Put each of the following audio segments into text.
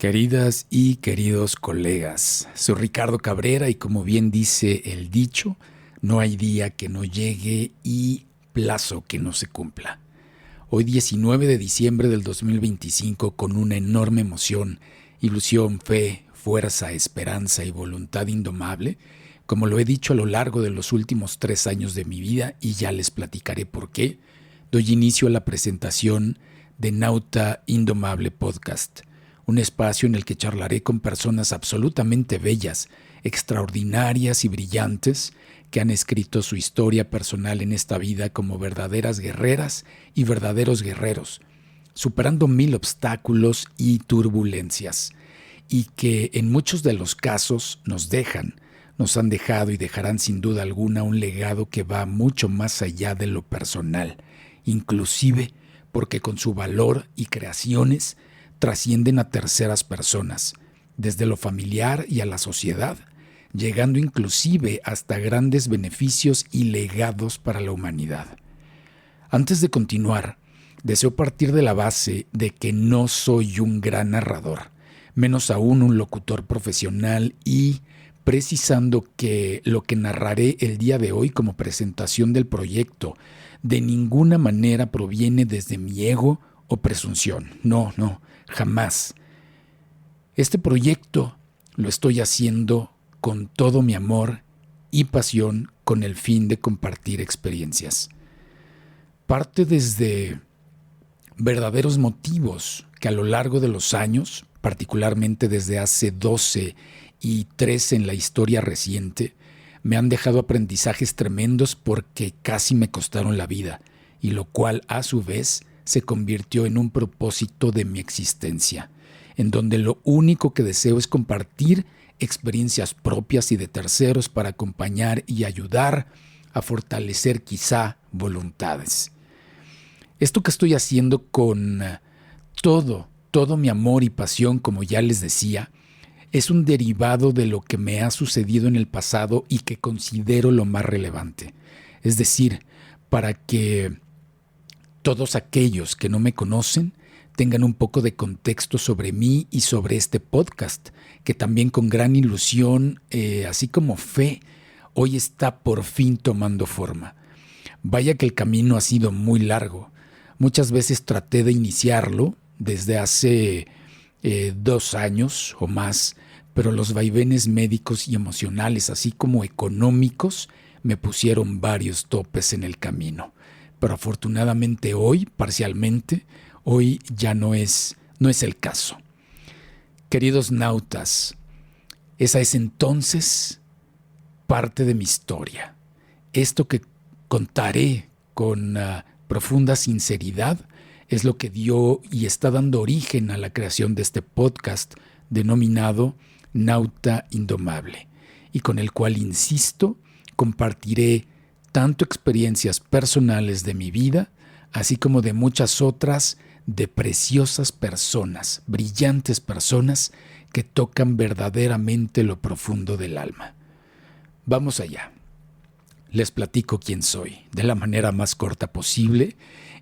Queridas y queridos colegas, soy Ricardo Cabrera y como bien dice el dicho, no hay día que no llegue y plazo que no se cumpla. Hoy 19 de diciembre del 2025, con una enorme emoción, ilusión, fe, fuerza, esperanza y voluntad indomable, como lo he dicho a lo largo de los últimos 3 años de mi vida y ya les platicaré por qué, doy inicio a la presentación de Nauta Indomable Podcast, un espacio en el que charlaré con personas absolutamente bellas, extraordinarias y brillantes que han escrito su historia personal en esta vida como verdaderas guerreras y verdaderos guerreros, superando 1000 obstáculos y turbulencias, y que en muchos de los casos nos han dejado y dejarán sin duda alguna un legado que va mucho más allá de lo personal, inclusive porque con su valor y creaciones trascienden a terceras personas, desde lo familiar y a la sociedad, llegando inclusive hasta grandes beneficios y legados para la humanidad. Antes de continuar, deseo partir de la base de que no soy un gran narrador, menos aún un locutor profesional, y precisando que lo que narraré el día de hoy como presentación del proyecto de ninguna manera proviene desde mi ego o presunción. No, jamás. Este proyecto lo estoy haciendo con todo mi amor y pasión con el fin de compartir experiencias. Parte desde verdaderos motivos que a lo largo de los años, particularmente desde hace 12 y 13 en la historia reciente, me han dejado aprendizajes tremendos porque casi me costaron la vida, y lo cual a su vez se convirtió en un propósito de mi existencia, en donde lo único que deseo es compartir experiencias propias y de terceros para acompañar y ayudar a fortalecer quizá voluntades. Esto que estoy haciendo con todo mi amor y pasión, como ya les decía, es un derivado de lo que me ha sucedido en el pasado y que considero lo más relevante. Es decir, para que todos aquellos que no me conocen tengan un poco de contexto sobre mí y sobre este podcast, que también con gran ilusión, así como fe, hoy está por fin tomando forma. Vaya que el camino ha sido muy largo. Muchas veces traté de iniciarlo desde hace 2 años o más, pero los vaivenes médicos y emocionales, así como económicos, me pusieron varios topes en el camino. Pero afortunadamente hoy, parcialmente, hoy ya no es el caso. Queridos nautas, esa es entonces parte de mi historia. Esto que contaré con profunda sinceridad es lo que dio y está dando origen a la creación de este podcast denominado Nauta Indomable, y con el cual, insisto, compartiré tanto experiencias personales de mi vida, así como de muchas otras de preciosas personas, brillantes personas que tocan verdaderamente lo profundo del alma. Vamos allá. Les platico quién soy, de la manera más corta posible,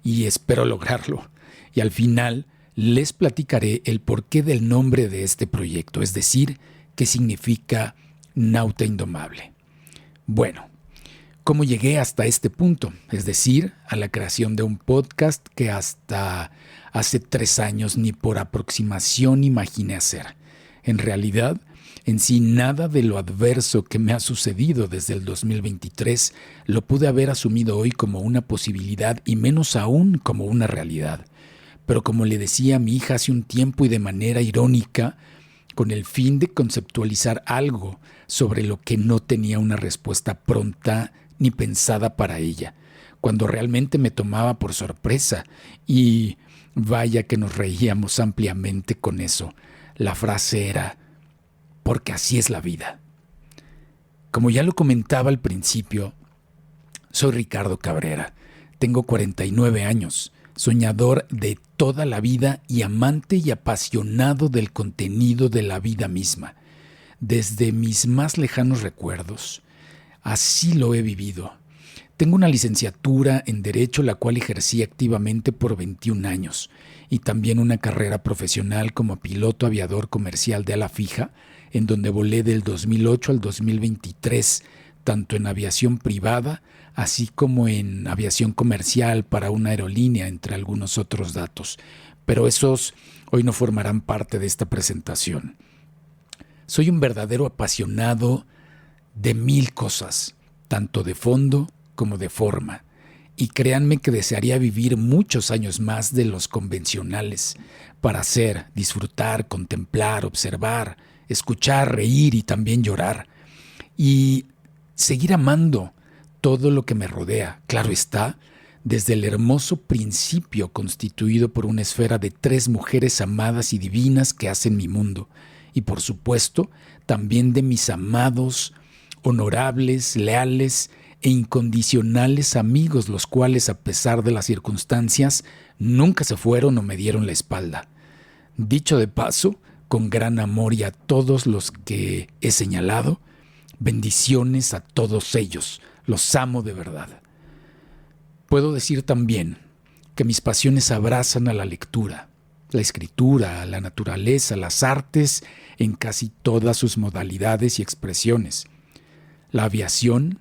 y espero lograrlo. Y al final les platicaré el porqué del nombre de este proyecto, es decir, qué significa Nauta Indomable. Bueno, ¿cómo llegué hasta este punto? Es decir, a la creación de un podcast que hasta hace 3 años ni por aproximación imaginé hacer. En realidad, en sí nada de lo adverso que me ha sucedido desde el 2023 lo pude haber asumido hoy como una posibilidad y menos aún como una realidad. Pero como le decía a mi hija hace un tiempo y de manera irónica, con el fin de conceptualizar algo sobre lo que no tenía una respuesta pronta ni pensada para ella, cuando realmente me tomaba por sorpresa, y vaya que nos reíamos ampliamente con eso. La frase era: porque así es la vida. Como ya lo comentaba al principio, soy Ricardo Cabrera, tengo 49 años, soñador de toda la vida y amante y apasionado del contenido de la vida misma. Desde mis más lejanos recuerdos, así lo he vivido. Tengo una licenciatura en Derecho, la cual ejercí activamente por 21 años, y también una carrera profesional como piloto aviador comercial de ala fija, en donde volé del 2008 al 2023, tanto en aviación privada, así como en aviación comercial para una aerolínea, entre algunos otros datos. Pero esos hoy no formarán parte de esta presentación. Soy un verdadero apasionado de 1000 cosas, tanto de fondo como de forma. Y créanme que desearía vivir muchos años más de los convencionales para hacer, disfrutar, contemplar, observar, escuchar, reír y también llorar. Y seguir amando todo lo que me rodea, claro está, desde el hermoso principio constituido por una esfera de 3 mujeres amadas y divinas que hacen mi mundo. Y por supuesto, también de mis amados, honorables, leales e incondicionales amigos, los cuales, a pesar de las circunstancias, nunca se fueron o me dieron la espalda. Dicho de paso, con gran amor, y a todos los que he señalado, bendiciones a todos ellos, los amo de verdad. Puedo decir también que mis pasiones abrazan a la lectura, la escritura, la naturaleza, las artes en casi todas sus modalidades y expresiones. La aviación,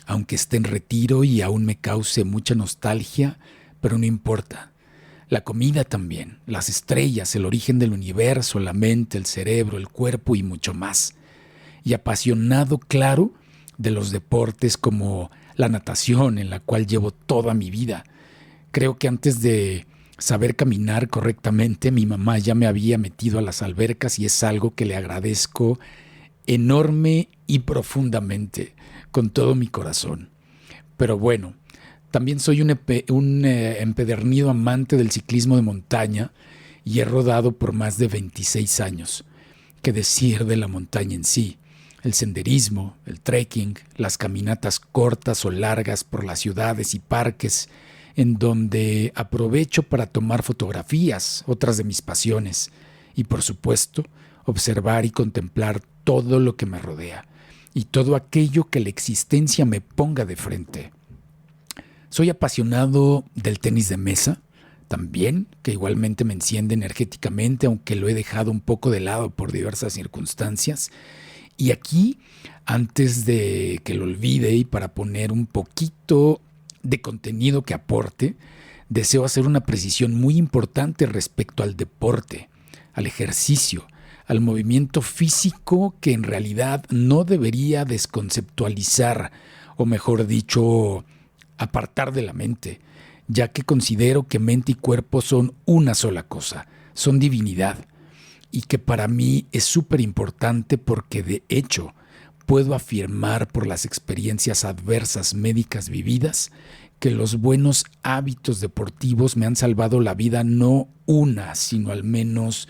aunque esté en retiro y aún me cause mucha nostalgia, pero no importa. La comida también, las estrellas, el origen del universo, la mente, el cerebro, el cuerpo y mucho más. Y apasionado, claro, de los deportes como la natación, en la cual llevo toda mi vida. Creo que antes de saber caminar correctamente, mi mamá ya me había metido a las albercas y es algo que le agradezco enorme y profundamente, con todo mi corazón. Pero bueno, también soy un empedernido amante del ciclismo de montaña y he rodado por más de 26 años. ¿Qué decir de la montaña en sí? El senderismo, el trekking, las caminatas cortas o largas por las ciudades y parques, en donde aprovecho para tomar fotografías, otras de mis pasiones, y por supuesto, observar y contemplar todo lo que me rodea, y todo aquello que la existencia me ponga de frente. Soy apasionado del tenis de mesa, también, que igualmente me enciende energéticamente, aunque lo he dejado un poco de lado por diversas circunstancias. Y aquí, antes de que lo olvide y para poner un poquito de contenido que aporte, deseo hacer una precisión muy importante respecto al deporte, al ejercicio, al movimiento físico que en realidad no debería desconceptualizar, o mejor dicho, apartar de la mente, ya que considero que mente y cuerpo son una sola cosa, son divinidad. Y que para mí es súper importante porque de hecho puedo afirmar por las experiencias adversas médicas vividas que los buenos hábitos deportivos me han salvado la vida no una, sino al menos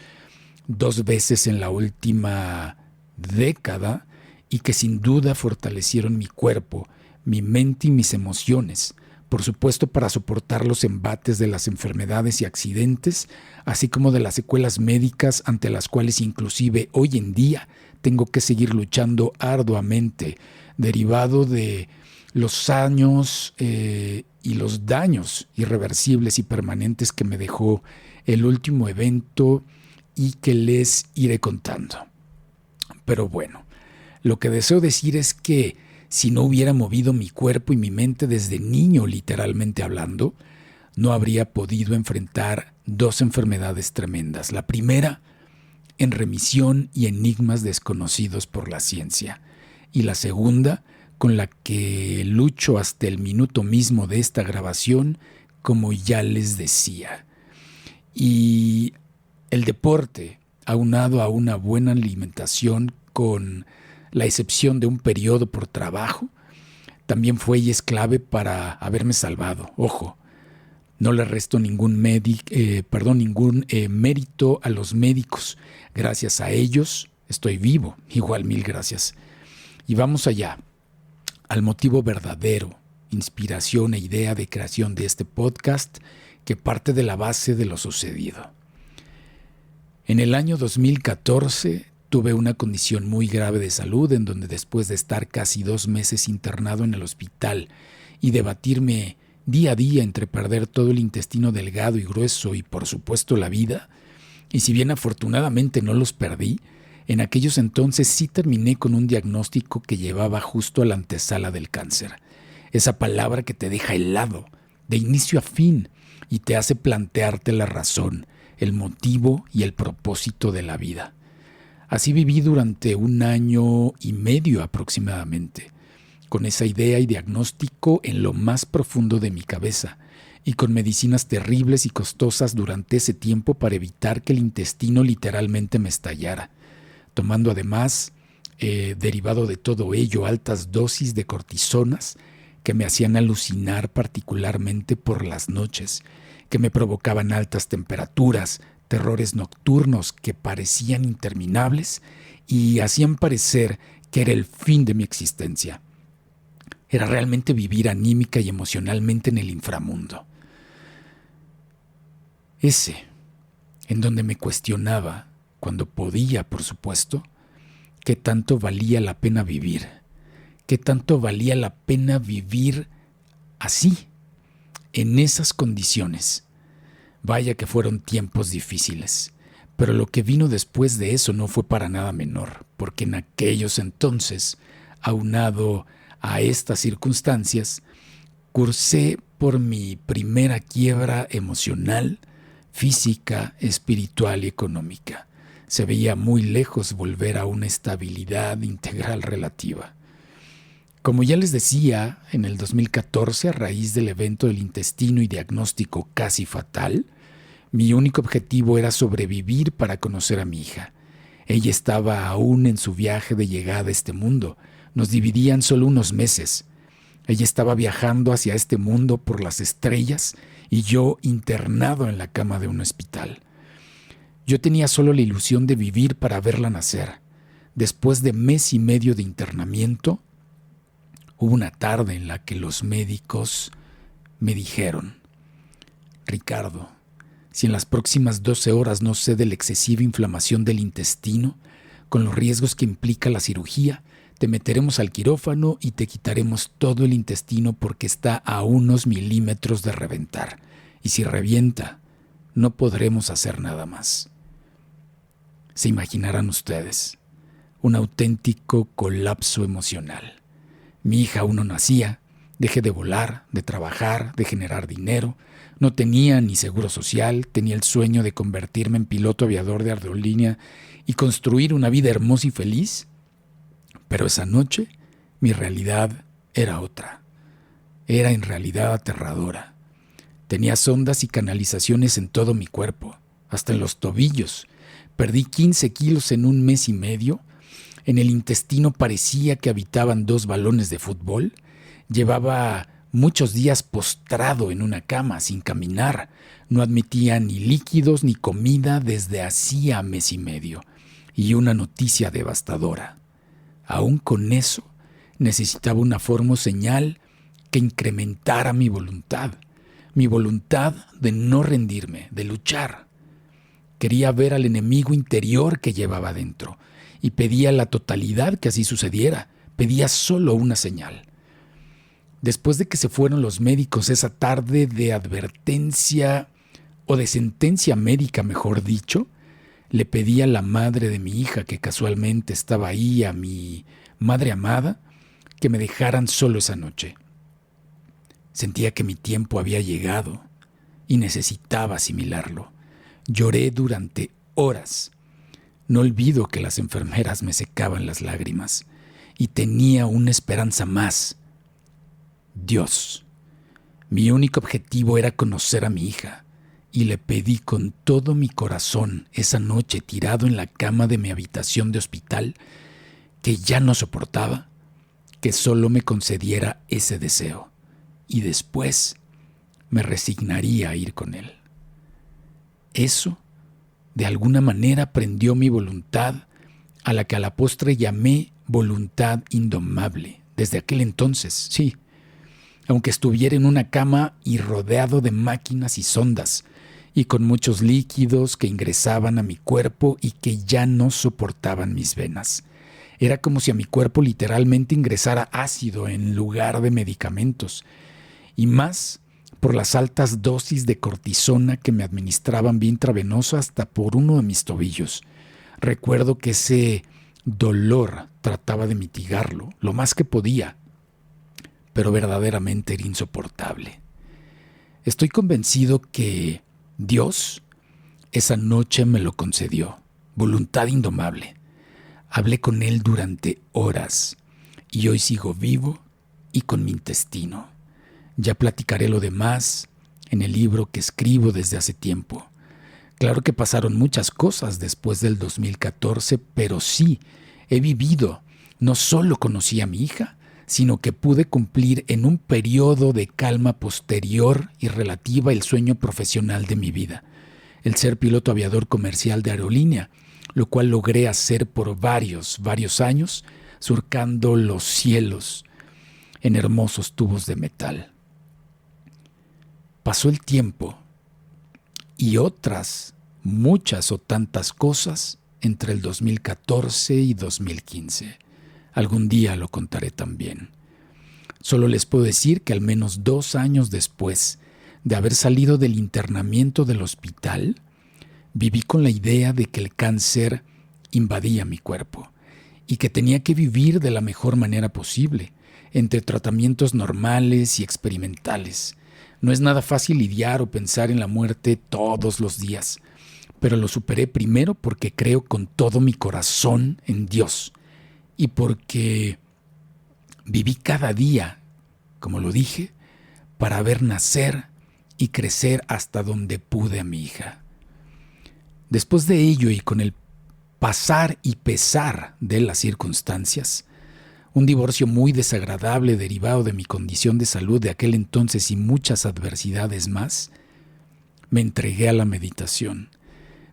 2 veces en la última década y que sin duda fortalecieron mi cuerpo, mi mente y mis emociones. Por supuesto, para soportar los embates de las enfermedades y accidentes, así como de las secuelas médicas ante las cuales inclusive hoy en día tengo que seguir luchando arduamente, derivado de los años y los daños irreversibles y permanentes que me dejó el último evento y que les iré contando. Pero bueno, lo que deseo decir es que si no hubiera movido mi cuerpo y mi mente desde niño, literalmente hablando, no habría podido enfrentar 2 enfermedades tremendas. La primera, en remisión y enigmas desconocidos por la ciencia. Y la segunda, con la que lucho hasta el minuto mismo de esta grabación, como ya les decía. Y el deporte, aunado a una buena alimentación con la excepción de un periodo por trabajo, también fue y es clave para haberme salvado. Ojo, no le resto ningún mérito a los médicos. Gracias a ellos estoy vivo. Igual 1000 gracias. Y vamos allá, al motivo verdadero, inspiración e idea de creación de este podcast que parte de la base de lo sucedido. En el año 2014 tuve una condición muy grave de salud en donde después de estar casi 2 meses internado en el hospital y debatirme día a día entre perder todo el intestino delgado y grueso y por supuesto la vida, y si bien afortunadamente no los perdí, en aquellos entonces sí terminé con un diagnóstico que llevaba justo a la antesala del cáncer. Esa palabra que te deja helado, de inicio a fin, y te hace plantearte la razón, el motivo y el propósito de la vida. Así viví durante 1 año y medio aproximadamente, con esa idea y diagnóstico en lo más profundo de mi cabeza, y con medicinas terribles y costosas durante ese tiempo para evitar que el intestino literalmente me estallara, tomando además, derivado de todo ello, altas dosis de cortisonas que me hacían alucinar particularmente por las noches, que me provocaban altas temperaturas, terrores nocturnos que parecían interminables y hacían parecer que era el fin de mi existencia. Era realmente vivir anímica y emocionalmente en el inframundo. Ese, en donde me cuestionaba, cuando podía, por supuesto, qué tanto valía la pena vivir, qué tanto valía la pena vivir así, en esas condiciones. Vaya que fueron tiempos difíciles, pero lo que vino después de eso no fue para nada menor, porque en aquellos entonces, aunado a estas circunstancias, cursé por mi primera quiebra emocional, física, espiritual y económica. Se veía muy lejos volver a una estabilidad integral relativa. Como ya les decía, en el 2014, a raíz del evento del intestino y diagnóstico casi fatal, mi único objetivo era sobrevivir para conocer a mi hija. Ella estaba aún en su viaje de llegada a este mundo. Nos dividían solo unos meses. Ella estaba viajando hacia este mundo por las estrellas y yo internado en la cama de un hospital. Yo tenía solo la ilusión de vivir para verla nacer. Después de 1 mes y medio de internamiento, hubo una tarde en la que los médicos me dijeron: Ricardo, si en las próximas 12 horas no cede la excesiva inflamación del intestino, con los riesgos que implica la cirugía, te meteremos al quirófano y te quitaremos todo el intestino porque está a unos milímetros de reventar. Y si revienta, no podremos hacer nada más. Se imaginarán ustedes, un auténtico colapso emocional. Mi hija aún no nacía, dejé de volar, de trabajar, de generar dinero, no tenía ni seguro social, tenía el sueño de convertirme en piloto aviador de aerolínea y construir una vida hermosa y feliz. Pero esa noche mi realidad era otra. Era en realidad aterradora. Tenía sondas y canalizaciones en todo mi cuerpo, hasta en los tobillos. Perdí 15 kilos en 1 mes y medio. En el intestino parecía que habitaban 2 balones de fútbol. Llevaba muchos días postrado en una cama, sin caminar. No admitía ni líquidos ni comida desde hacía 1 mes y medio. Y una noticia devastadora. Aún con eso, necesitaba una forma o señal que incrementara mi voluntad de no rendirme, de luchar. Quería ver al enemigo interior que llevaba dentro y pedía la totalidad que así sucediera. Pedía solo una señal. Después de que se fueron los médicos esa tarde de advertencia o de sentencia médica, mejor dicho, le pedí a la madre de mi hija, que casualmente estaba ahí, a mi madre amada, que me dejaran solo esa noche. Sentía que mi tiempo había llegado y necesitaba asimilarlo. Lloré durante horas. No olvido que las enfermeras me secaban las lágrimas y tenía una esperanza más. Dios. Mi único objetivo era conocer a mi hija. Y le pedí con todo mi corazón esa noche tirado en la cama de mi habitación de hospital, que ya no soportaba, que solo me concediera ese deseo y después me resignaría a ir con él. Eso, de alguna manera, prendió mi voluntad, a la que a la postre llamé voluntad indomable, desde aquel entonces, sí, aunque estuviera en una cama y rodeado de máquinas y sondas, y con muchos líquidos que ingresaban a mi cuerpo y que ya no soportaban mis venas. Era como si a mi cuerpo literalmente ingresara ácido en lugar de medicamentos, y más por las altas dosis de cortisona que me administraban vía intravenosa hasta por uno de mis tobillos. Recuerdo que ese dolor trataba de mitigarlo lo más que podía, pero verdaderamente era insoportable. Estoy convencido que Dios esa noche me lo concedió, voluntad indomable. Hablé con Él durante horas y hoy sigo vivo y con mi intestino. Ya platicaré lo demás en el libro que escribo desde hace tiempo. Claro que pasaron muchas cosas después del 2014, pero sí, he vivido. No solo conocí a mi hija, sino que pude cumplir en un periodo de calma posterior y relativa el sueño profesional de mi vida, el ser piloto aviador comercial de aerolínea, lo cual logré hacer por varios años, surcando los cielos en hermosos tubos de metal. Pasó el tiempo y otras muchas o tantas cosas entre el 2014 y 2015. Algún día lo contaré también. Solo les puedo decir que al menos 2 años después de haber salido del internamiento del hospital, viví con la idea de que el cáncer invadía mi cuerpo y que tenía que vivir de la mejor manera posible, entre tratamientos normales y experimentales. No es nada fácil lidiar o pensar en la muerte todos los días, pero lo superé primero porque creo con todo mi corazón en Dios y porque viví cada día, como lo dije, para ver nacer y crecer hasta donde pude a mi hija. Después de ello y con el pasar y pesar de las circunstancias, un divorcio muy desagradable derivado de mi condición de salud de aquel entonces y muchas adversidades más, me entregué a la meditación,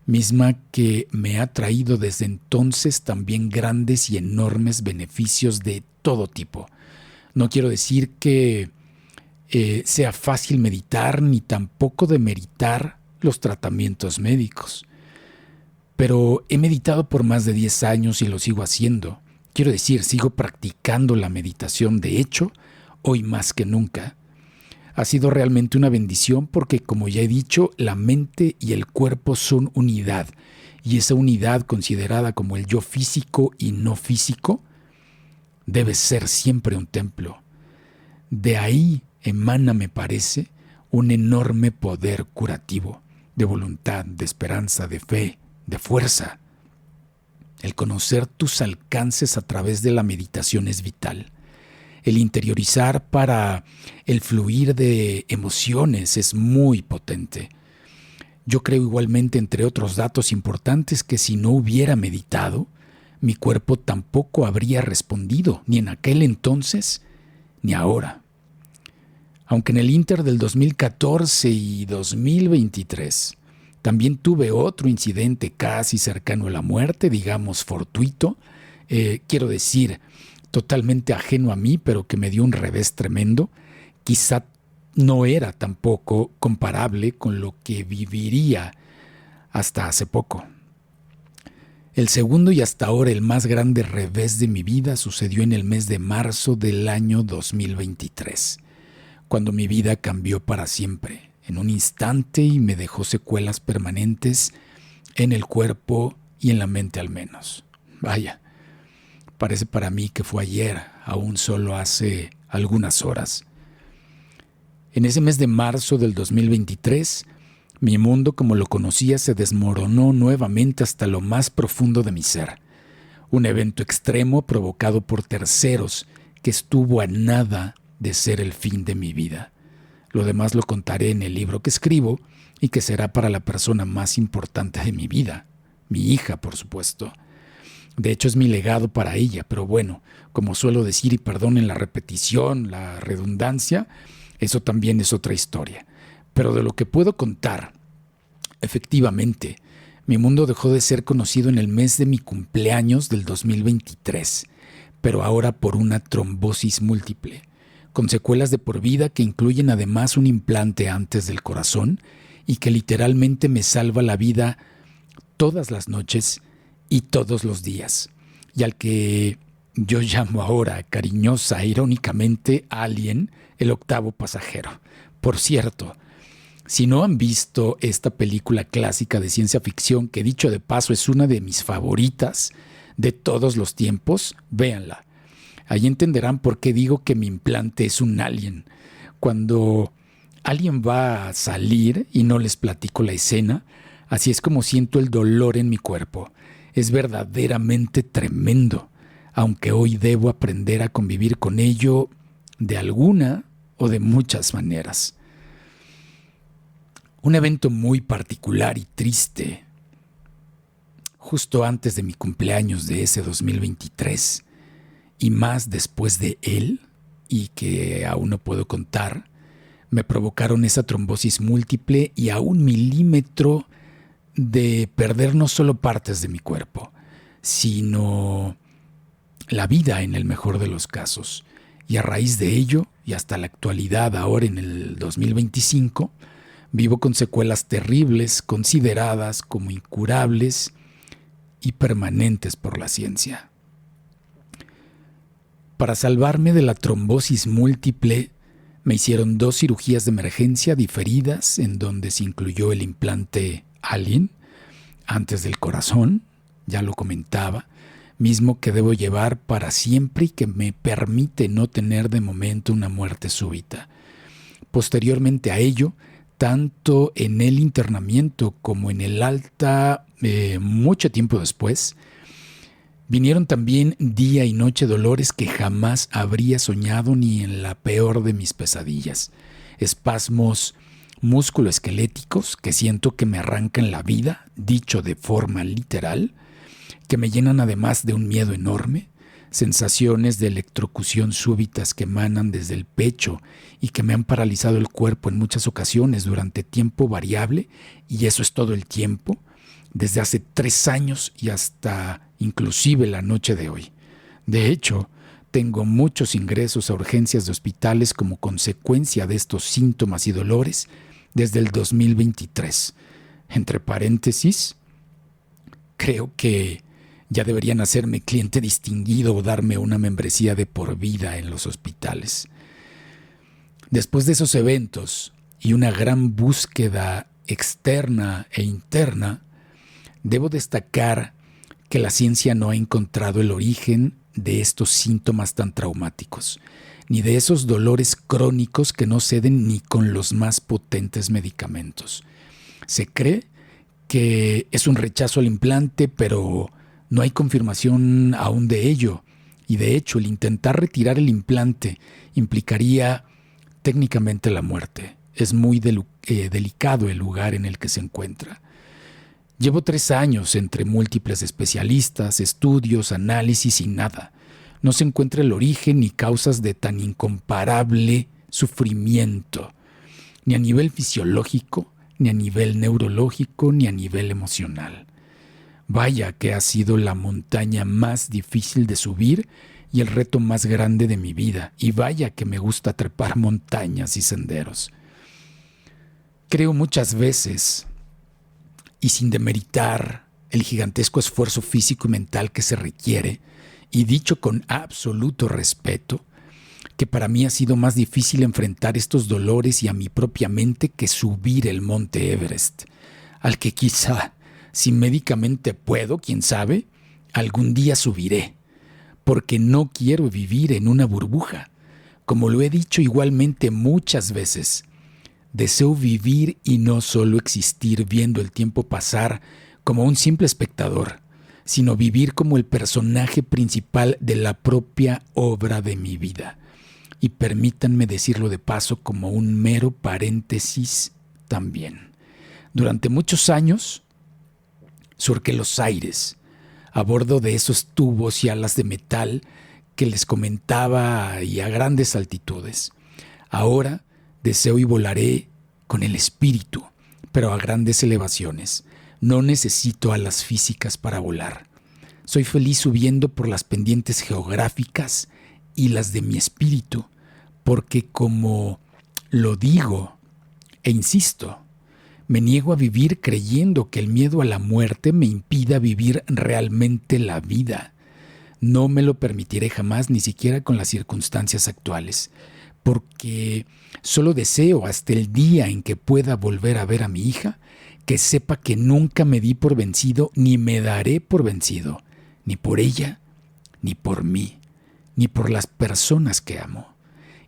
misma que me ha traído desde entonces también grandes y enormes beneficios de todo tipo. No quiero decir que sea fácil meditar ni tampoco demeritar los tratamientos médicos, pero he meditado por más de 10 años y lo sigo haciendo. Quiero decir, sigo practicando la meditación. De hecho, hoy más que nunca. Ha sido realmente una bendición porque, como ya he dicho, la mente y el cuerpo son unidad. Y esa unidad, considerada como el yo físico y no físico, debe ser siempre un templo. De ahí emana, me parece, un enorme poder curativo, de voluntad, de esperanza, de fe, de fuerza. El conocer tus alcances a través de la meditación es vital. El interiorizar para el fluir de emociones es muy potente. Yo creo igualmente, entre otros datos importantes, que si no hubiera meditado, mi cuerpo tampoco habría respondido, ni en aquel entonces, ni ahora. Aunque en el ínter del 2014 y 2023 también tuve otro incidente casi cercano a la muerte, digamos fortuito, quiero decir, totalmente ajeno a mí, pero que me dio un revés tremendo. Quizá no era tampoco comparable con lo que viviría hasta hace poco. El segundo y hasta ahora el más grande revés de mi vida sucedió en el mes de marzo del año 2023, cuando mi vida cambió para siempre, en un instante, y me dejó secuelas permanentes en el cuerpo y en la mente al menos. Vaya, parece para mí que fue ayer, aún solo hace algunas horas. En ese mes de marzo del 2023, mi mundo como lo conocía se desmoronó nuevamente hasta lo más profundo de mi ser. Un evento extremo provocado por terceros que estuvo a nada de ser el fin de mi vida. Lo demás lo contaré en el libro que escribo y que será para la persona más importante de mi vida, mi hija, por supuesto. De hecho, es mi legado para ella, pero bueno, como suelo decir, y perdonen la repetición, la redundancia, eso también es otra historia. Pero de lo que puedo contar, efectivamente, mi mundo dejó de ser conocido en el mes de mi cumpleaños del 2023, pero ahora por una trombosis múltiple, con secuelas de por vida que incluyen además un implante antes del corazón y que literalmente me salva la vida todas las noches y todos los días, y al que yo llamo ahora cariñosa, irónicamente, Alien, El octavo pasajero. Por cierto, si no han visto esta película clásica de ciencia ficción, que dicho de paso es una de mis favoritas de todos los tiempos, véanla. Ahí entenderán por qué digo que mi implante es un alien. Cuando alguien va a salir y no les platico la escena, así es como siento el dolor en mi cuerpo. Es verdaderamente tremendo, aunque hoy debo aprender a convivir con ello de alguna o de muchas maneras. Un evento muy particular y triste, justo antes de mi cumpleaños de ese 2023, y más después de él, y que aún no puedo contar, me provocaron esa trombosis múltiple y a 1 milímetro de perder no solo partes de mi cuerpo, sino la vida en el mejor de los casos. Y a raíz de ello, y hasta la actualidad, ahora en el 2025, vivo con secuelas terribles, consideradas como incurables y permanentes por la ciencia. Para salvarme de la trombosis múltiple, me hicieron 2 cirugías de emergencia diferidas, en donde se incluyó el implante Alien, antes del corazón, ya lo comentaba, mismo que debo llevar para siempre y que me permite no tener de momento una muerte súbita. Posteriormente a ello, tanto en el internamiento como en el alta, mucho tiempo después, vinieron también día y noche dolores que jamás habría soñado ni en la peor de mis pesadillas. Espasmos musculoesqueléticos que siento que me arrancan la vida, dicho de forma literal, que me llenan además de un miedo enorme, sensaciones de electrocución súbitas que emanan desde el pecho y que me han paralizado el cuerpo en muchas ocasiones durante tiempo variable, y eso es todo el tiempo, desde hace 3 años y hasta inclusive la noche de hoy. De hecho, tengo muchos ingresos a urgencias de hospitales como consecuencia de estos síntomas y dolores desde el 2023. Entre paréntesis, creo que ya deberían hacerme cliente distinguido o darme una membresía de por vida en los hospitales. Después de esos eventos y una gran búsqueda externa e interna, debo destacar que la ciencia no ha encontrado el origen de estos síntomas tan traumáticos, ni de esos dolores crónicos que no ceden ni con los más potentes medicamentos. Se cree que es un rechazo al implante, pero no hay confirmación aún de ello, y de hecho el intentar retirar el implante implicaría técnicamente la muerte. Es muy delicado el lugar en el que se encuentra. Llevo 3 años entre múltiples especialistas, estudios, análisis y nada. No se encuentra el origen ni causas de tan incomparable sufrimiento, ni a nivel fisiológico, ni a nivel neurológico, ni a nivel emocional. Vaya que ha sido la montaña más difícil de subir y el reto más grande de mi vida, y vaya que me gusta trepar montañas y senderos. Creo muchas veces, y sin demeritar el gigantesco esfuerzo físico y mental que se requiere, y dicho con absoluto respeto, que para mí ha sido más difícil enfrentar estos dolores y a mi propia mente que subir el monte Everest, al que quizá, si médicamente puedo, quién sabe, algún día subiré, porque no quiero vivir en una burbuja. Como lo he dicho igualmente muchas veces, deseo vivir y no solo existir viendo el tiempo pasar como un simple espectador, sino vivir como el personaje principal de la propia obra de mi vida. Y permítanme decirlo de paso como un mero paréntesis también. Durante muchos años surqué los aires a bordo de esos tubos y alas de metal que les comentaba y a grandes altitudes. Ahora deseo y volaré con el espíritu, pero a grandes elevaciones. No necesito alas físicas para volar. Soy feliz subiendo por las pendientes geográficas y las de mi espíritu, porque como lo digo e insisto, me niego a vivir creyendo que el miedo a la muerte me impida vivir realmente la vida. No me lo permitiré jamás, ni siquiera con las circunstancias actuales. porque solo deseo hasta el día en que pueda volver a ver a mi hija, que sepa que nunca me di por vencido ni me daré por vencido, ni por ella, ni por mí, ni por las personas que amo.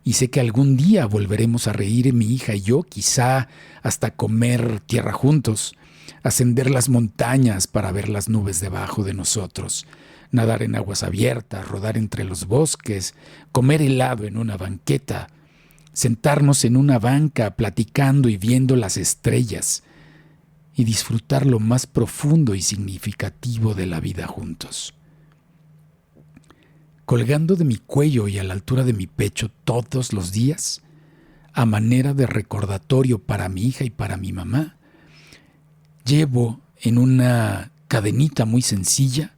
Y sé que algún día volveremos a reír mi hija y yo, quizá hasta comer tierra juntos, ascender las montañas para ver las nubes debajo de nosotros, nadar en aguas abiertas, rodar entre los bosques, comer helado en una banqueta, sentarnos en una banca platicando y viendo las estrellas y disfrutar lo más profundo y significativo de la vida juntos. Colgando de mi cuello y a la altura de mi pecho todos los días, a manera de recordatorio para mi hija y para mi mamá, llevo en una cadenita muy sencilla,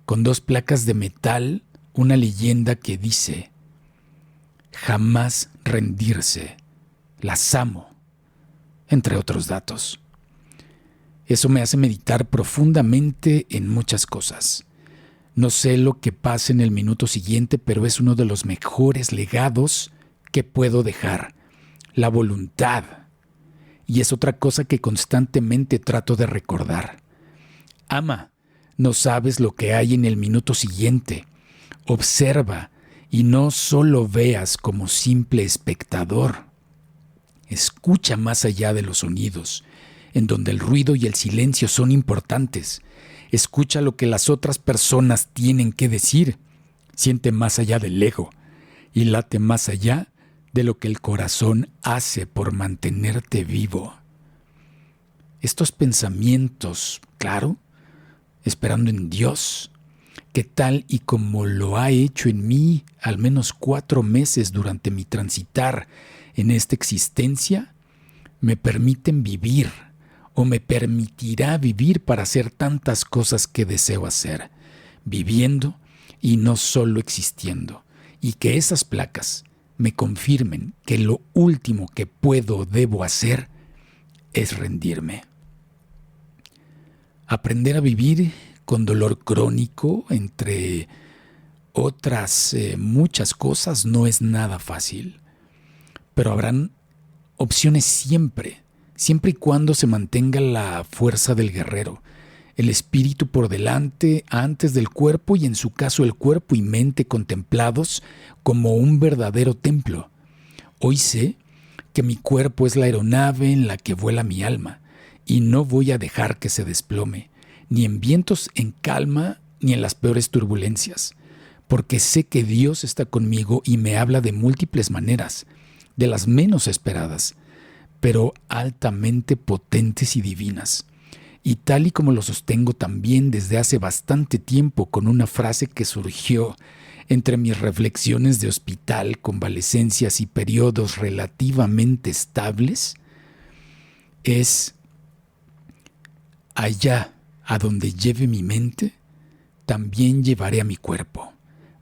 con 2 placas de metal, una leyenda que dice: jamás rendirse, las amo, entre otros datos. Eso me hace meditar profundamente en muchas cosas. No sé lo que pase en el minuto siguiente, pero es uno de los mejores legados que puedo dejar, la voluntad. Y es otra cosa que constantemente trato de recordar. Ama, no sabes lo que hay en el minuto siguiente. Observa y no solo veas como simple espectador. Escucha más allá de los sonidos, en donde el ruido y el silencio son importantes. Escucha lo que las otras personas tienen que decir. Siente más allá del ego y late más allá de lo que el corazón hace por mantenerte vivo. Estos pensamientos, claro, esperando en Dios, que tal y como lo ha hecho en mí al menos 4 meses durante mi transitar en esta existencia, me permiten vivir o me permitirá vivir para hacer tantas cosas que deseo hacer, viviendo y no solo existiendo, y que esas placas me confirmen que lo último que puedo o debo hacer es rendirme. Aprender a vivir con dolor crónico, entre otras muchas cosas, no es nada fácil, pero habrán opciones siempre y cuando se mantenga la fuerza del guerrero, el espíritu por delante antes del cuerpo y en su caso el cuerpo y mente contemplados como un verdadero templo. Hoy sé que mi cuerpo es la aeronave en la que vuela mi alma y no voy a dejar que se desplome, ni en vientos en calma ni en las peores turbulencias, porque sé que Dios está conmigo y me habla de múltiples maneras, de las menos esperadas, pero altamente potentes y divinas. Y tal y como lo sostengo también desde hace bastante tiempo con una frase que surgió entre mis reflexiones de hospital, convalecencias y periodos relativamente estables, es: allá a donde lleve mi mente, también llevaré a mi cuerpo,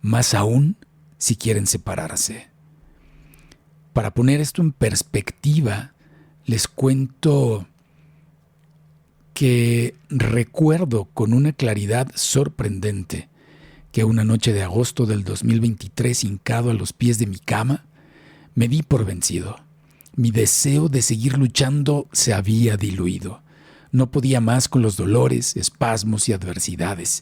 más aún si quieren separarse. Para poner esto en perspectiva, les cuento que recuerdo con una claridad sorprendente que una noche de agosto del 2023, hincado a los pies de mi cama, me di por vencido. Mi deseo de seguir luchando se había diluido. No podía más con los dolores, espasmos y adversidades,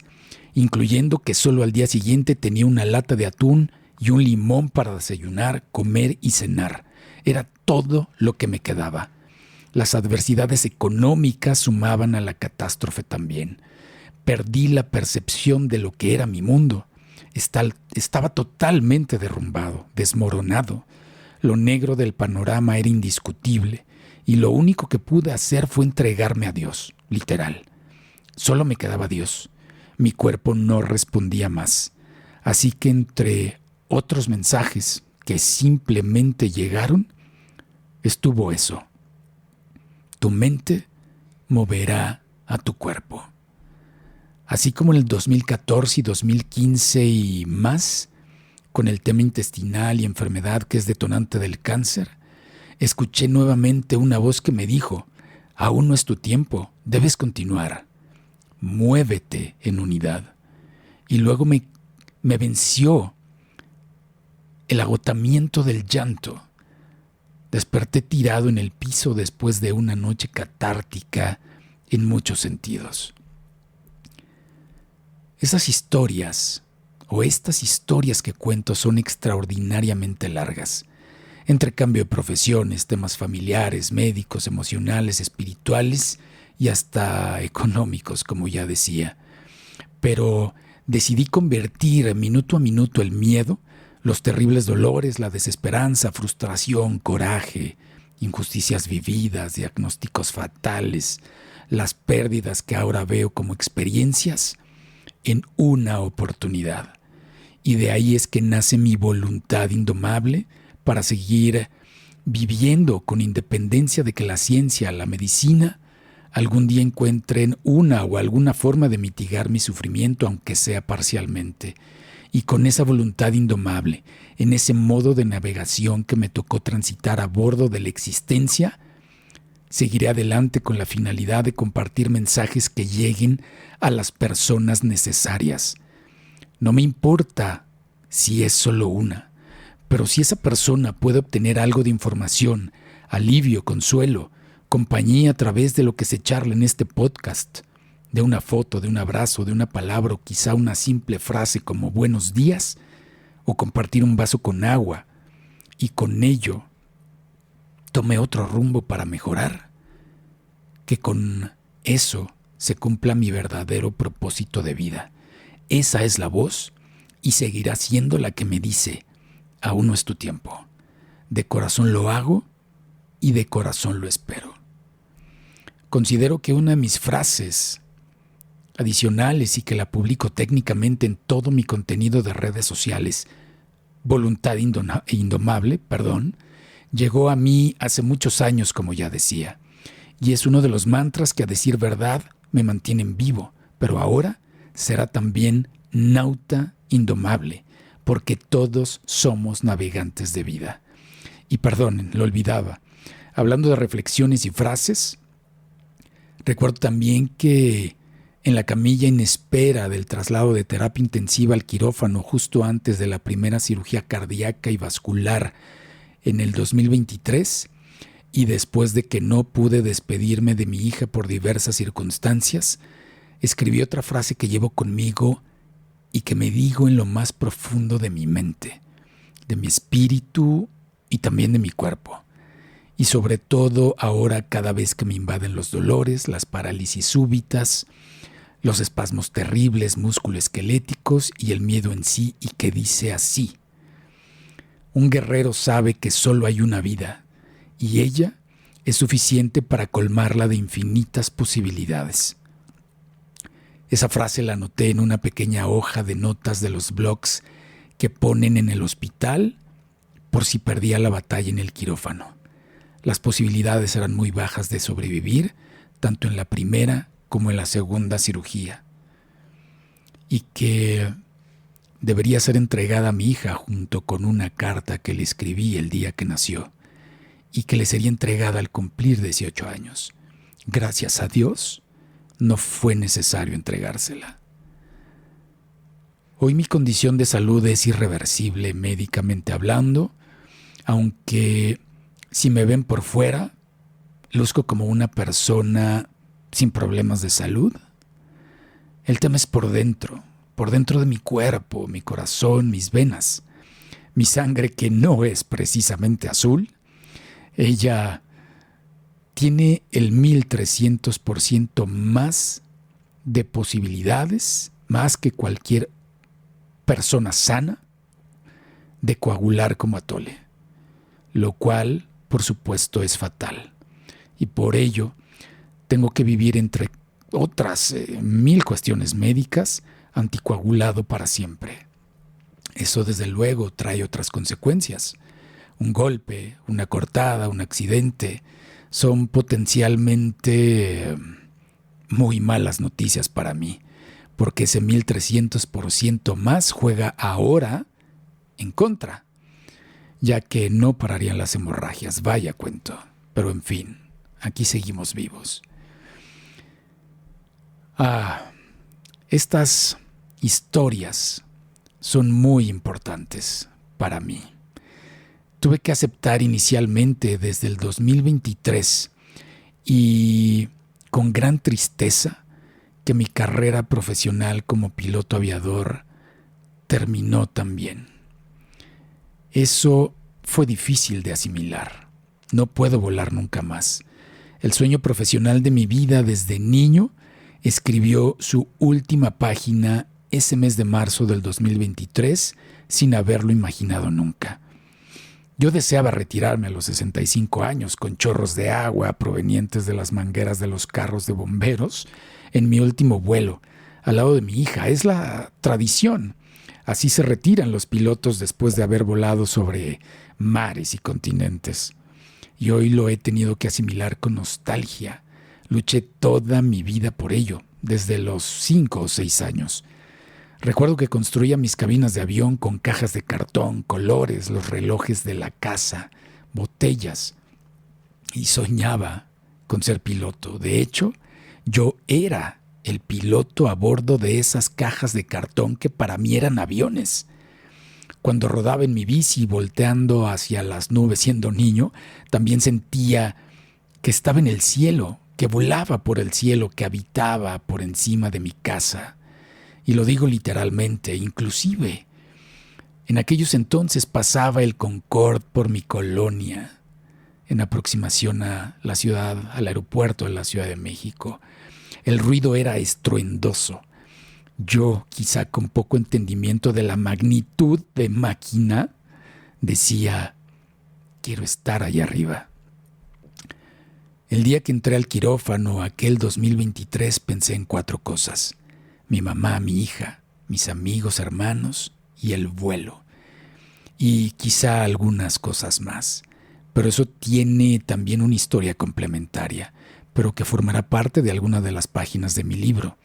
incluyendo que solo al día siguiente tenía una lata de atún y un limón para desayunar, comer y cenar. Era todo lo que me quedaba. Las adversidades económicas sumaban a la catástrofe también. Perdí la percepción de lo que era mi mundo. Estaba totalmente derrumbado, desmoronado. Lo negro del panorama era indiscutible y lo único que pude hacer fue entregarme a Dios, literal. Solo me quedaba Dios. Mi cuerpo no respondía más. Así que entre otros mensajes que simplemente llegaron, estuvo eso: tu mente moverá a tu cuerpo. Así como en el 2014 y 2015 y más, con el tema intestinal y enfermedad que es detonante del cáncer, escuché nuevamente una voz que me dijo: aún no es tu tiempo, debes continuar, muévete en unidad. Y luego me venció el agotamiento del llanto. Desperté tirado en el piso después de una noche catártica en muchos sentidos. Esas historias, o estas historias que cuento, son extraordinariamente largas. Entre cambio de profesiones, temas familiares, médicos, emocionales, espirituales y hasta económicos, como ya decía. Pero decidí convertir minuto a minuto el miedo, los terribles dolores, la desesperanza, frustración, coraje, injusticias vividas, diagnósticos fatales, las pérdidas que ahora veo como experiencias, en una oportunidad. Y de ahí es que nace mi voluntad indomable para seguir viviendo con independencia de que la ciencia, la medicina, algún día encuentren una o alguna forma de mitigar mi sufrimiento, aunque sea parcialmente. Y con esa voluntad indomable, en ese modo de navegación que me tocó transitar a bordo de la existencia, seguiré adelante con la finalidad de compartir mensajes que lleguen a las personas necesarias. No me importa si es solo una, pero si esa persona puede obtener algo de información, alivio, consuelo, compañía a través de lo que se charla en este podcast, de una foto, de un abrazo, de una palabra o quizá una simple frase como buenos días, o compartir un vaso con agua, y con ello tome otro rumbo para mejorar, que con eso se cumpla mi verdadero propósito de vida. Esa es la voz y seguirá siendo la que me dice, aún no es tu tiempo. De corazón lo hago y de corazón lo espero. Considero que una de mis frases adicionales y que la publico técnicamente en todo mi contenido de redes sociales, voluntad indomable, llegó a mí hace muchos años, como ya decía, y es uno de los mantras que, a decir verdad, me mantienen vivo, pero ahora será también nauta indomable, porque todos somos navegantes de vida. Y perdonen, lo olvidaba. Hablando de reflexiones y frases, recuerdo también que en la camilla en espera del traslado de terapia intensiva al quirófano justo antes de la primera cirugía cardíaca y vascular en el 2023, y después de que no pude despedirme de mi hija por diversas circunstancias, escribí otra frase que llevo conmigo y que me digo en lo más profundo de mi mente, de mi espíritu y también de mi cuerpo. Y sobre todo ahora, cada vez que me invaden los dolores, las parálisis súbitas, los espasmos terribles musculoesqueléticos y el miedo en sí, y que dice así: un guerrero sabe que solo hay una vida, y ella es suficiente para colmarla de infinitas posibilidades. Esa frase la anoté en una pequeña hoja de notas de los blogs que ponen en el hospital por si perdía la batalla en el quirófano. Las posibilidades eran muy bajas de sobrevivir, tanto en la primera como en la segunda cirugía, y que debería ser entregada a mi hija junto con una carta que le escribí el día que nació, y que le sería entregada al cumplir 18 años. Gracias a Dios, no fue necesario entregársela. Hoy mi condición de salud es irreversible médicamente hablando, aunque si me ven por fuera, luzco como una persona sin problemas de salud. El tema es por dentro de mi cuerpo, mi corazón, mis venas, mi sangre, que no es precisamente azul. Ella tiene el 1300% más de posibilidades, más que cualquier persona sana, de coagular como atole, lo cual, por supuesto, es fatal. Y por ello, tengo que vivir, entre otras 1000 cuestiones médicas, anticoagulado para siempre. Eso, desde luego, trae otras consecuencias. Un golpe, una cortada, un accidente, son potencialmente muy malas noticias para mí, porque ese 1300% más juega ahora en contra, ya que no pararían las hemorragias, vaya cuento. Pero en fin, aquí seguimos vivos. Estas historias son muy importantes para mí. Tuve que aceptar inicialmente desde el 2023 y con gran tristeza que mi carrera profesional como piloto aviador terminó también. Eso fue difícil de asimilar. No puedo volar nunca más. El sueño profesional de mi vida desde niño escribió su última página ese mes de marzo del 2023 sin haberlo imaginado nunca. Yo deseaba retirarme a los 65 años con chorros de agua provenientes de las mangueras de los carros de bomberos en mi último vuelo, al lado de mi hija. Es la tradición. Así se retiran los pilotos después de haber volado sobre mares y continentes. Y hoy lo he tenido que asimilar con nostalgia. Luché toda mi vida por ello, desde los 5 o 6 años. Recuerdo que construía mis cabinas de avión con cajas de cartón, colores, los relojes de la casa, botellas. Y soñaba con ser piloto. De hecho, yo era el piloto a bordo de esas cajas de cartón que para mí eran aviones. Cuando rodaba en mi bici volteando hacia las nubes siendo niño, también sentía que estaba en el cielo, que volaba por el cielo, que habitaba por encima de mi casa. Y lo digo literalmente, inclusive en aquellos entonces pasaba el Concorde por mi colonia, en aproximación a la ciudad, al aeropuerto de la Ciudad de México. El ruido era estruendoso. Yo, quizá con poco entendimiento de la magnitud de máquina, decía, quiero estar allá arriba. El día que entré al quirófano, aquel 2023, pensé en 4 cosas. Mi mamá, mi hija, mis amigos, hermanos y el vuelo. Y quizá algunas cosas más. Pero eso tiene también una historia complementaria, pero que formará parte de alguna de las páginas de mi libro.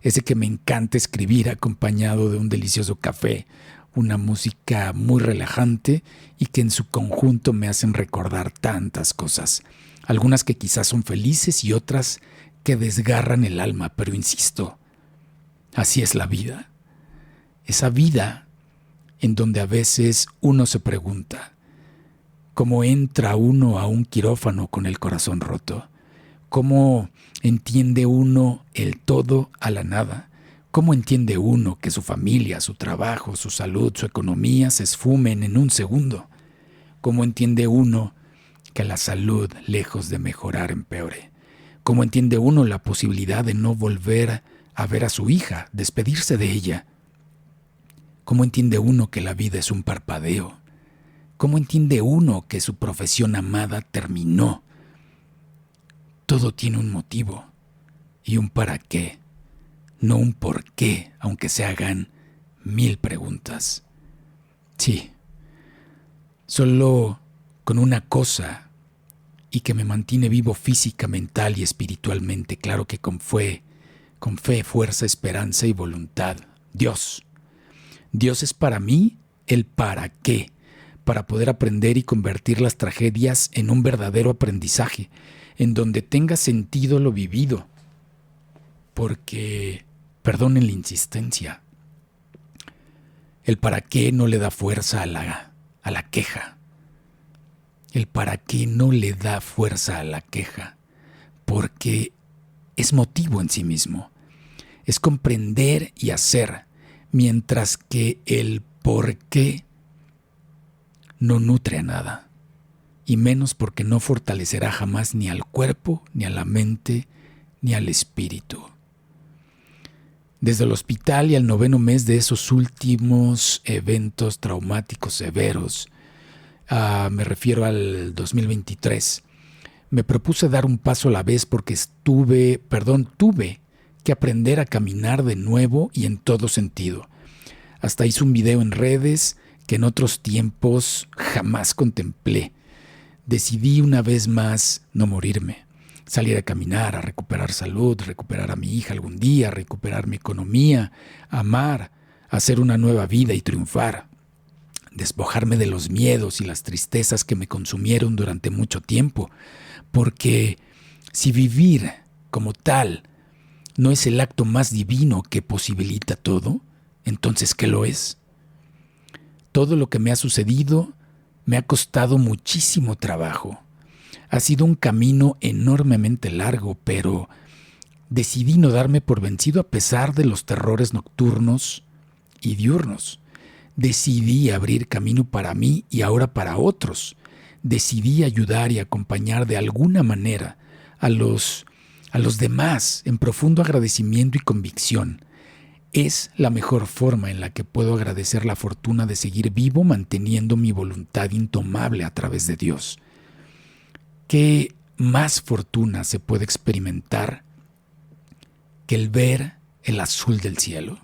Ese que me encanta escribir acompañado de un delicioso café, una música muy relajante y que en su conjunto me hacen recordar tantas cosas. Algunas que quizás son felices y otras que desgarran el alma, pero insisto, así es la vida. Esa vida en donde a veces uno se pregunta, ¿cómo entra uno a un quirófano con el corazón roto? ¿Cómo entiende uno el todo a la nada? ¿Cómo entiende uno que su familia, su trabajo, su salud, su economía se esfumen en un segundo? ¿Cómo entiende uno que la salud, lejos de mejorar, empeore? ¿Cómo entiende uno la posibilidad de no volver a ver a su hija, despedirse de ella? ¿Cómo entiende uno que la vida es un parpadeo? ¿Cómo entiende uno que su profesión amada terminó? Todo tiene un motivo y un para qué, no un por qué, aunque se hagan 1000 preguntas. Sí, solo con una cosa y que me mantiene vivo física, mental y espiritualmente, claro que con fe, fuerza, esperanza y voluntad. Dios. Dios es para mí el para qué, para poder aprender y convertir las tragedias en un verdadero aprendizaje, en donde tenga sentido lo vivido. Porque, perdonen la insistencia, el para qué no le da fuerza a la queja. El para qué no le da fuerza a la queja, porque es motivo en sí mismo. Es comprender y hacer, mientras que el por qué no nutre a nada, y menos porque no fortalecerá jamás ni al cuerpo, ni a la mente, ni al espíritu. Desde el hospital y al 9º mes de esos últimos eventos traumáticos severos, me refiero al 2023, me propuse dar un paso a la vez porque tuve que aprender a caminar de nuevo y en todo sentido. Hasta hice un video en redes que en otros tiempos jamás contemplé. Decidí una vez más no morirme, salir a caminar, a recuperar salud, recuperar a mi hija algún día, recuperar mi economía, amar, hacer una nueva vida y triunfar, despojarme de los miedos y las tristezas que me consumieron durante mucho tiempo, porque si vivir como tal no es el acto más divino que posibilita todo, entonces ¿qué lo es? Todo lo que me ha sucedido Me ha costado muchísimo trabajo. Ha sido un camino enormemente largo, pero decidí no darme por vencido a pesar de los terrores nocturnos y diurnos. Decidí abrir camino para mí y ahora para otros. Decidí ayudar y acompañar de alguna manera a los demás en profundo agradecimiento y convicción. Es la mejor forma en la que puedo agradecer la fortuna de seguir vivo manteniendo mi voluntad indomable a través de Dios. ¿Qué más fortuna se puede experimentar que el ver el azul del cielo,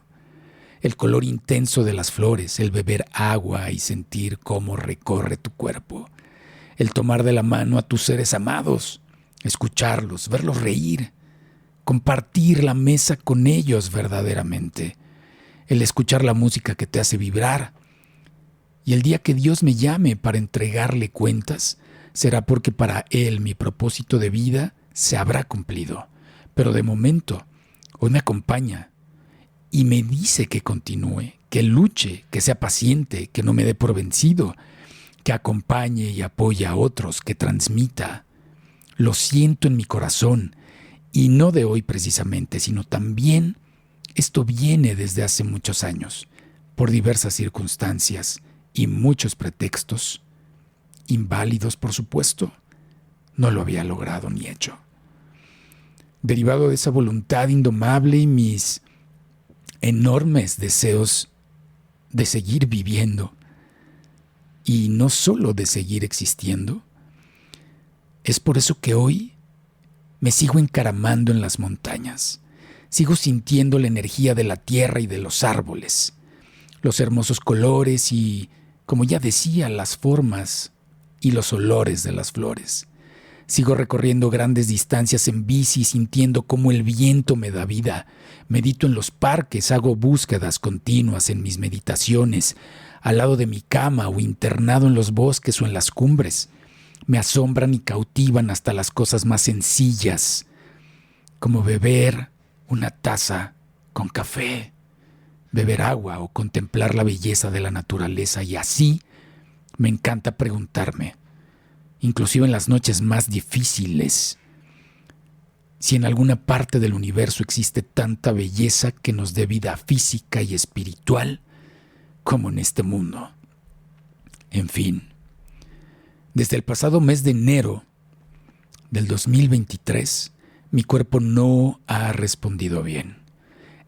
el color intenso de las flores, el beber agua y sentir cómo recorre tu cuerpo, el tomar de la mano a tus seres amados, escucharlos, verlos reír, compartir la mesa con ellos verdaderamente, el escuchar la música que te hace vibrar? Y el día que Dios me llame para entregarle cuentas, será porque para Él mi propósito de vida se habrá cumplido. Pero de momento, hoy me acompaña y me dice que continúe, que luche, que sea paciente, que no me dé por vencido, que acompañe y apoye a otros, que transmita. Lo siento en mi corazón, y no de hoy precisamente, sino también esto viene desde hace muchos años, por diversas circunstancias y muchos pretextos, inválidos por supuesto, no lo había logrado ni hecho. Derivado de esa voluntad indomable y mis enormes deseos de seguir viviendo, y no solo de seguir existiendo, es por eso que hoy me sigo encaramando en las montañas, sigo sintiendo la energía de la tierra y de los árboles, los hermosos colores y, como ya decía, las formas y los olores de las flores. Sigo recorriendo grandes distancias en bici, sintiendo cómo el viento me da vida. Medito en los parques, hago búsquedas continuas en mis meditaciones, al lado de mi cama o internado en los bosques o en las cumbres. Me asombran y cautivan hasta las cosas más sencillas, como beber una taza con café, beber agua o contemplar la belleza de la naturaleza. Y así me encanta preguntarme, inclusive en las noches más difíciles, si en alguna parte del universo existe tanta belleza que nos dé vida física y espiritual como en este mundo. En fin, desde el pasado mes de enero del 2023, mi cuerpo no ha respondido bien.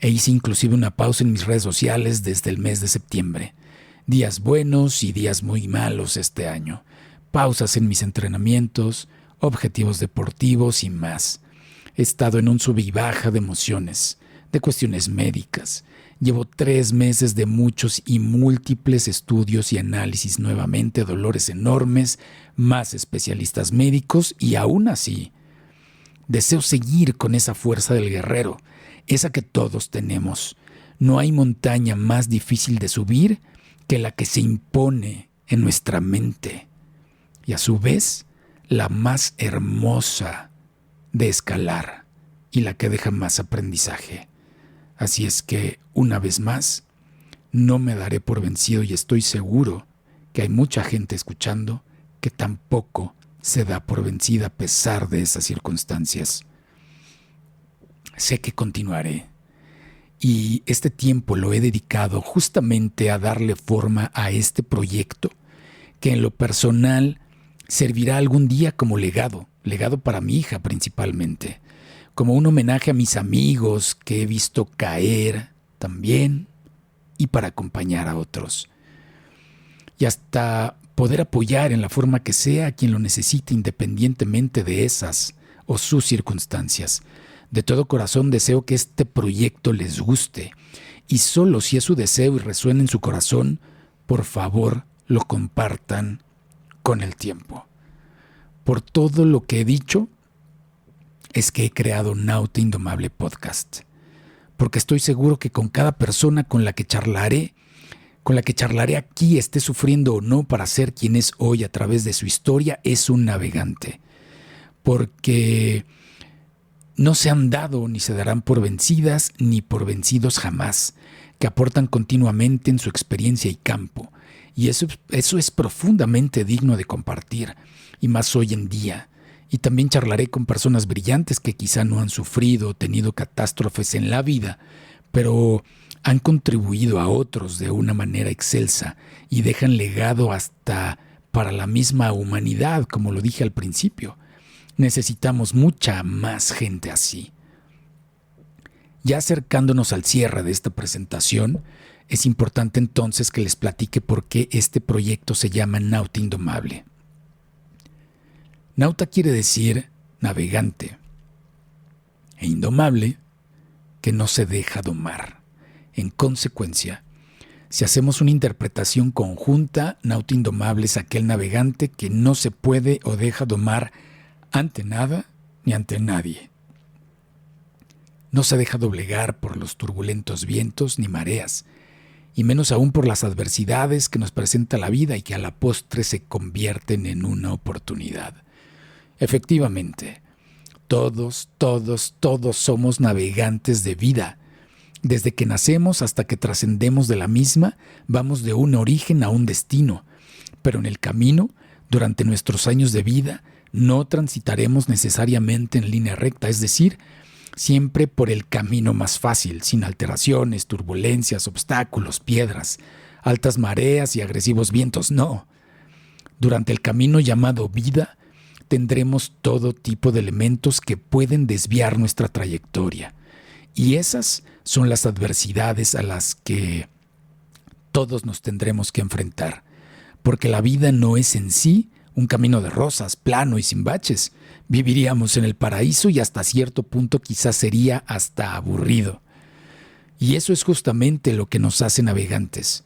E hice inclusive una pausa en mis redes sociales desde el mes de septiembre. Días buenos y días muy malos este año. Pausas en mis entrenamientos, objetivos deportivos y más. He estado en un sube y baja de emociones, de cuestiones médicas. Llevo 3 meses de muchos y múltiples estudios y análisis nuevamente, dolores enormes, más especialistas médicos y aún así, deseo seguir con esa fuerza del guerrero, esa que todos tenemos. No hay montaña más difícil de subir que la que se impone en nuestra mente. Y a su vez, la más hermosa de escalar y la que deja más aprendizaje. Así es que, una vez más, no me daré por vencido y estoy seguro que hay mucha gente escuchando que tampoco se da por vencida a pesar de esas circunstancias. Sé que continuaré y este tiempo lo he dedicado justamente a darle forma a este proyecto que en lo personal servirá algún día como legado para mi hija principalmente, como un homenaje a mis amigos que he visto caer también y para acompañar a otros. Y hasta poder apoyar en la forma que sea a quien lo necesite independientemente de esas o sus circunstancias. De todo corazón deseo que este proyecto les guste y solo si es su deseo y resuena en su corazón, por favor lo compartan con el tiempo. Por todo lo que he dicho, es que he creado Nauta Indomable Podcast, porque estoy seguro que con cada persona con la que charlaré aquí, esté sufriendo o no para ser quien es hoy a través de su historia, es un navegante, porque no se han dado ni se darán por vencidas ni por vencidos jamás, que aportan continuamente en su experiencia y campo, Y eso es profundamente digno de compartir, y más hoy en día. Y también charlaré con personas brillantes que quizá no han sufrido o tenido catástrofes en la vida, pero han contribuido a otros de una manera excelsa y dejan legado hasta para la misma humanidad, como lo dije al principio. Necesitamos mucha más gente así. Ya acercándonos al cierre de esta presentación, es importante entonces que les platique por qué este proyecto se llama Nauta Indomable. Nauta quiere decir navegante, e indomable, que no se deja domar. En consecuencia, si hacemos una interpretación conjunta, nauta indomable es aquel navegante que no se puede o deja domar ante nada ni ante nadie. No se deja doblegar por los turbulentos vientos ni mareas, y menos aún por las adversidades que nos presenta la vida y que a la postre se convierten en una oportunidad. Efectivamente, todos somos navegantes de vida. Desde que nacemos hasta que trascendemos de la misma, vamos de un origen a un destino. Pero en el camino, durante nuestros años de vida, no transitaremos necesariamente en línea recta, es decir, siempre por el camino más fácil, sin alteraciones, turbulencias, obstáculos, piedras, altas mareas y agresivos vientos, no. Durante el camino llamado vida, tendremos todo tipo de elementos que pueden desviar nuestra trayectoria. Y esas son las adversidades a las que todos nos tendremos que enfrentar, porque la vida no es en sí un camino de rosas, plano y sin baches. Viviríamos en el paraíso y hasta cierto punto quizás sería hasta aburrido. Y eso es justamente lo que nos hace navegantes.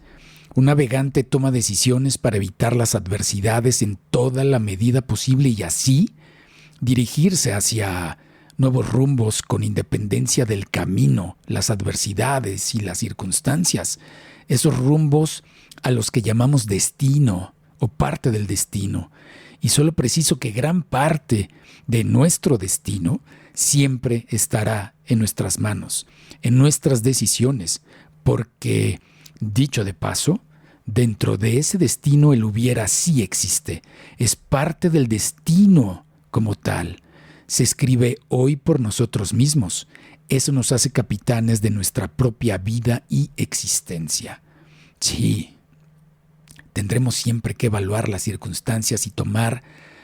Un navegante toma decisiones para evitar las adversidades en toda la medida posible y así dirigirse hacia nuevos rumbos con independencia del camino, las adversidades y las circunstancias. Esos rumbos a los que llamamos destino o parte del destino. Y solo preciso que gran parte de nuestro destino siempre estará en nuestras manos, en nuestras decisiones, porque, dicho de paso, dentro de ese destino el hubiera sí existe, es parte del destino como tal. Se escribe hoy por nosotros mismos. Eso nos hace capitanes de nuestra propia vida y existencia. Sí, tendremos siempre que evaluar las circunstancias y tomar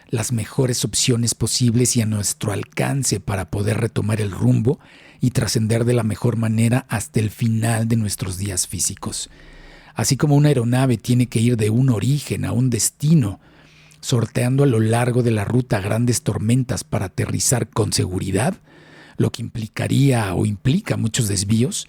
las mejores opciones posibles y a nuestro alcance para poder retomar el rumbo y trascender de la mejor manera hasta el final de nuestros días físicos. Así como una aeronave tiene que ir de un origen a un destino, sorteando a lo largo de la ruta grandes tormentas para aterrizar con seguridad, lo que implicaría o implica muchos desvíos,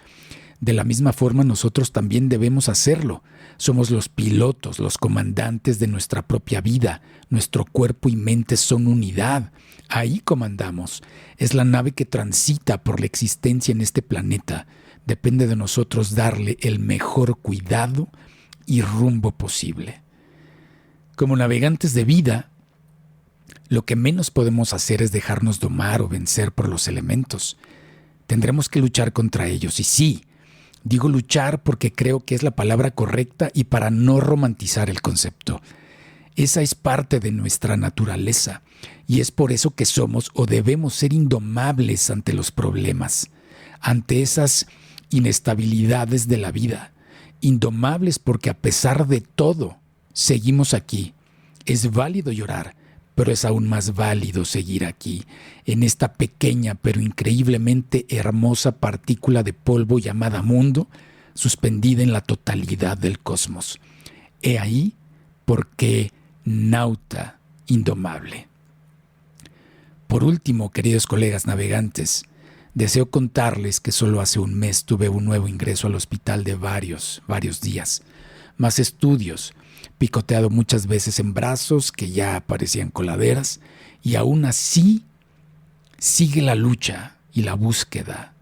de la misma forma nosotros también debemos hacerlo. Somos los pilotos, los comandantes de nuestra propia vida. Nuestro cuerpo y mente son unidad. Ahí comandamos. Es la nave que transita por la existencia en este planeta. Depende de nosotros darle el mejor cuidado y rumbo posible. Como navegantes de vida, lo que menos podemos hacer es dejarnos domar o vencer por los elementos. Tendremos que luchar contra ellos. Y sí, digo luchar porque creo que es la palabra correcta y para no romantizar el concepto. Esa es parte de nuestra naturaleza y es por eso que somos o debemos ser indomables ante los problemas, ante esas inestabilidades de la vida. Indomables porque a pesar de todo, seguimos aquí. Es válido llorar, pero es aún más válido seguir aquí, en esta pequeña pero increíblemente hermosa partícula de polvo llamada mundo, suspendida en la totalidad del cosmos. He ahí porque nauta indomable. Por último, queridos colegas navegantes, deseo contarles que solo hace un mes tuve un nuevo ingreso al hospital de varios días, más estudios, picoteado muchas veces en brazos que ya parecían coladeras, y aún así sigue la lucha y la búsqueda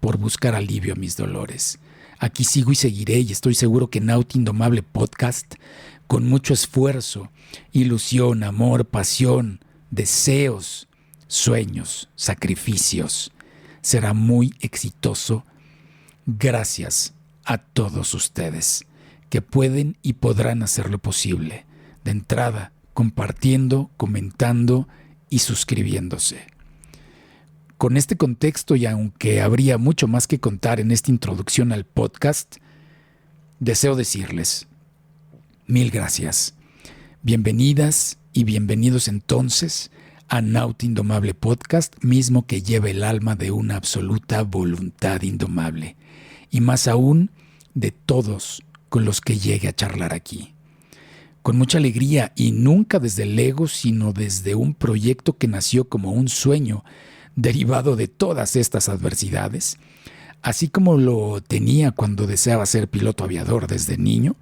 por buscar alivio a mis dolores. Aquí sigo y seguiré, y estoy seguro que Nauta Indomable Podcast, con mucho esfuerzo, ilusión, amor, pasión, deseos, sueños, sacrificios, será muy exitoso gracias a todos ustedes. que pueden y podrán hacerlo posible. De entrada, compartiendo, comentando y suscribiéndose. Con este contexto, y aunque habría mucho más que contar en esta introducción al podcast, deseo decirles: mil gracias. Bienvenidas y bienvenidos entonces a Nauta Indomable Podcast, mismo que lleva el alma de una absoluta voluntad indomable, y más aún de todos con los que llegue a charlar aquí. Con mucha alegría, y nunca desde el ego, sino desde un proyecto que nació como un sueño derivado de todas estas adversidades, así como lo tenía cuando deseaba ser piloto aviador desde niño.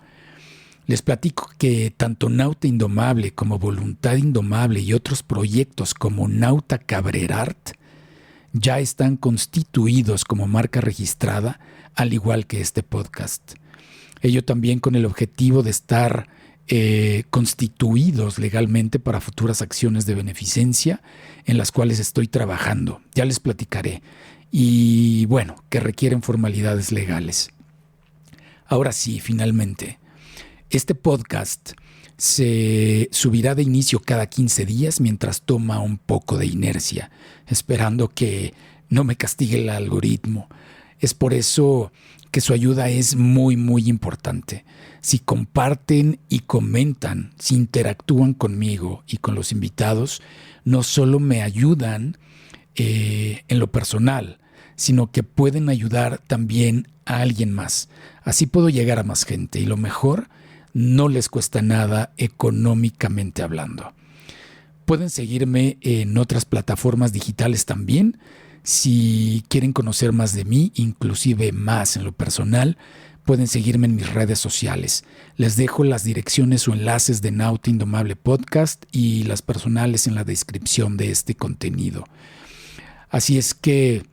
Les platico que tanto Nauta Indomable como Voluntad Indomable y otros proyectos como Nauta Cabrerart ya están constituidos como marca registrada, al igual que este podcast. Ello también con el objetivo de estar constituidos legalmente para futuras acciones de beneficencia en las cuales estoy trabajando. Ya les platicaré. Y bueno, que requieren formalidades legales. Ahora sí, finalmente. Este podcast se subirá de inicio cada 15 días mientras toma un poco de inercia, esperando que no me castigue el algoritmo. Es por eso que su ayuda es muy, muy importante. Si comparten y comentan, si interactúan conmigo y con los invitados, no solo me ayudan en lo personal, sino que pueden ayudar también a alguien más. Así puedo llegar a más gente y lo mejor, no les cuesta nada económicamente hablando. Pueden seguirme en otras plataformas digitales también. Si quieren conocer más de mí, inclusive más en lo personal, pueden seguirme en mis redes sociales. Les dejo las direcciones o enlaces de Nauta Indomable Podcast y las personales en la descripción de este contenido. Así es que,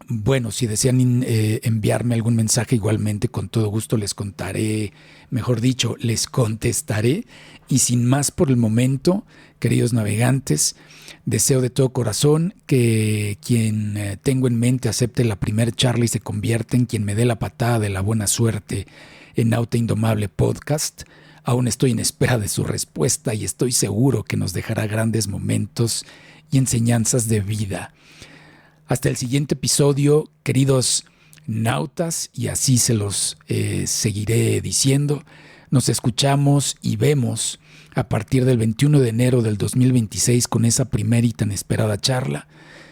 bueno, si desean enviarme algún mensaje, igualmente con todo gusto les contaré, mejor dicho, les contestaré. Y sin más por el momento, queridos navegantes, deseo de todo corazón que quien tengo en mente acepte la primer charla y se convierta en quien me dé la patada de la buena suerte en Nauta Indomable Podcast. Aún estoy en espera de su respuesta y estoy seguro que nos dejará grandes momentos y enseñanzas de vida. Hasta el siguiente episodio, queridos nautas, y así se los seguiré diciendo. Nos escuchamos y vemos a partir del 21 de enero del 2026 con esa primera y tan esperada charla.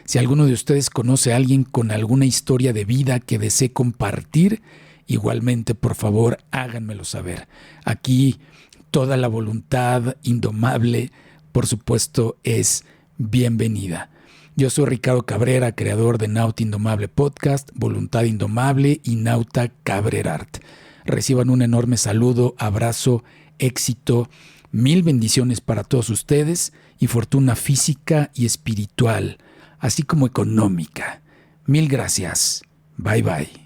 Si alguno de ustedes conoce a alguien con alguna historia de vida que desee compartir, igualmente, por favor, háganmelo saber. Aquí toda la voluntad indomable, por supuesto, es bienvenida. Yo soy Ricardo Cabrera, creador de Nauta Indomable Podcast, Voluntad Indomable y Nauta Cabrerart. Reciban un enorme saludo, abrazo, éxito, mil bendiciones para todos ustedes y fortuna física y espiritual, así como económica. Mil gracias. Bye bye.